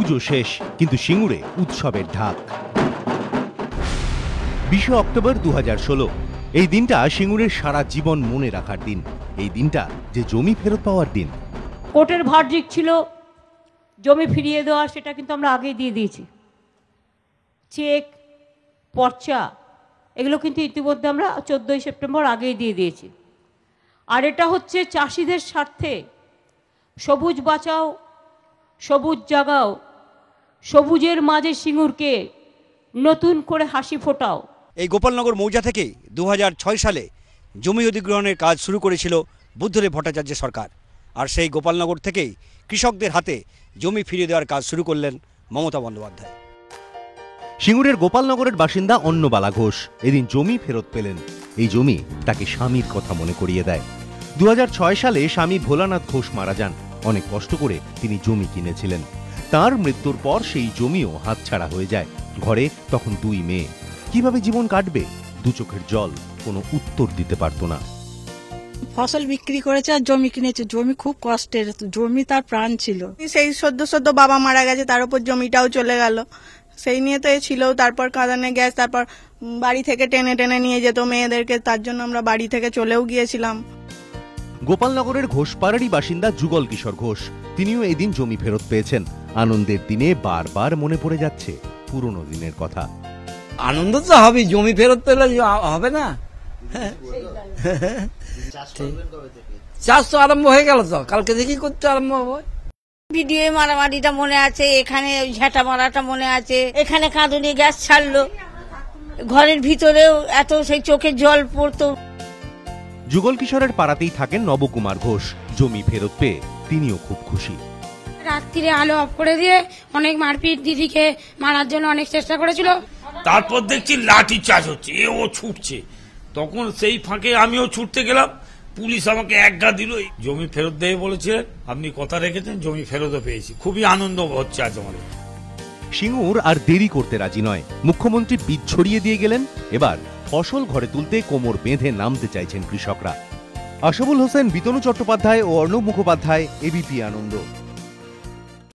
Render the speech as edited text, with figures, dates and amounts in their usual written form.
পুজো শেষ, কিন্তু সিঙ্গুরে উৎসবের ঢাক। 20 অক্টোবর 2016 এই দিনটা সিঙ্গুরের সারা জীবন মনে রাখার দিন। এই দিনটা যে জমি ফেরত পাওয়ার দিন। কোর্টের ভার্ডিক্ট ছিল জমি ফিরিয়ে দেওয়া, সেটা কিন্তু আমরা আগেই দিয়ে দিয়েছি। চেক, পর্চা এগুলো কিন্তু ইতিমধ্যে আমরা 14ই সেপ্টেম্বর আগেই দিয়ে দিয়েছি। আর এটা হচ্ছে চাষিদের স্বার্থে, সবুজ বাঁচাও, সবুজ জাগাও, সবুজের মাঝে সিঙ্গুরকে নতুন করে হাসি ফোটাও। এই গোপালনগর মৌজা থেকে 2006 সালে জমি অধিগ্রহণের কাজ শুরু করেছিল বুদ্ধদেব ভট্টাচার্য সরকার। আর সেই গোপালনগর থেকেই কৃষকদের হাতে জমি ফিরিয়ে দেওয়ার কাজ শুরু করলেন মমতা বন্দ্যোপাধ্যায়। সিঙ্গুরের গোপালনগরের বাসিন্দা অন্নবালা ঘোষ এদিন জমি ফেরত পেলেন। এই জমি তাকে স্বামীর কথা মনে করিয়ে দেয়। 2006 সালে স্বামী ভোলানাথ ঘোষ মারা যান। অনেক কষ্ট করে তিনি জমি কিনেছিলেন। তার মৃত্যুর পর সেই জমিও হাতছাড়া হয়ে যায়। ঘরে তখন 2 মেয়ে। কিভাবে জীবন কাটবে? দু চোখের জল, কোনো উত্তর দিতে পারত না। ফসল বিক্রি করেছে আর জমি কিনেছে। জমি খুব কষ্টের, জমি তার প্রাণ ছিল। সেই সদ্য বাবা মারা গেছে, তার উপর জমিটাও চলে গেল। সেই নিয়ে তো ছিল। তারপর কাঁদানে গ্যাস, তারপর বাড়ি থেকে টেনে টেনে নিয়ে যেত মেয়েদেরকে, তার জন্য আমরা বাড়ি থেকে চলেও গিয়েছিলাম। গোপালনগরের ঘোষপাড়ারই বাসিন্দা যুগল কিশোর ঘোষ, তিনিও এদিন জমি ফেরত পেয়েছেন। আনন্দের দিনে বারবার মনে পড়ে যাচ্ছে পুরনো দিনের কথা। আনন্দ তো হবে, জমি ফেরত পেলে হবে না? চাষ তো আরম্ভ হয়ে গেল, তো কালকে থেকেই করতে আরম্ভ হবে। ভিডিও মারামারিটা মনে আছে, এখানে ঝেঁটা মারাটা মনে আছে, এখানে কাঁদুনি গ্যাস ছাড়লো, ঘরের ভিতরেও এত সেই চোখে জল পড়তো। যুগল কিশোরের পাড়াতেই থাকেন নবকুমার ঘোষ। জমি ফেরত পেয়ে তিনিও খুব খুশি। রাত্রিরে আলো অফ করে দিয়ে অনেক মারপিট, দিদিকে মারার জন্য অনেক চেষ্টা করেছিল। তারপর দেখছি লাঠি চার্জ হচ্ছে, ও ছুটছে। তখন সেই ফাঁকে আমিও ছুটতে গেলাম, পুলিশ আমাকে একগা দিল। জমি ফেরত দেবে বলেছিলেন, আপনি কথা রেখেছেন, জমি ফেরতও পেয়েছি। খুবই আনন্দ হচ্ছে আজ আমাদের। সিঙ্গুর আর দেরি করতে রাজি নয়। মুখ্যমন্ত্রী বীজ ছড়িয়ে দিয়ে গেলেন। এবার ফসল ঘরে তুলতে কোমর বেঁধে নামতে চাইছেন কৃষকরা। আশাবুল হোসেন, বিতনু চট্টোপাধ্যায় ও অর্ণব মুখোপাধ্যায়, এবিপি আনন্দ।